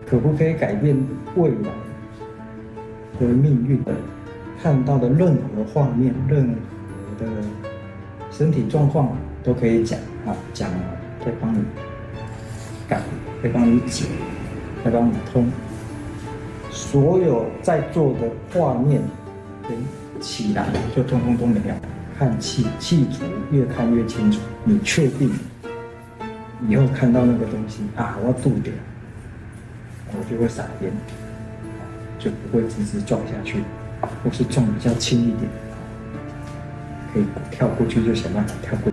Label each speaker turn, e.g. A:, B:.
A: 可不可以改变未来的命运？看到的任何画面、任何的身体状况都可以讲啊，讲了再帮你改，再帮你解，再帮你通。所有在做的画面跟起来就通通都没有。看气图越看越清楚，你确定以后看到那个东西啊，我要渡掉，我就会闪边，就不会直直撞下去，或是撞比较轻一点，可以跳过去就想办法跳过去。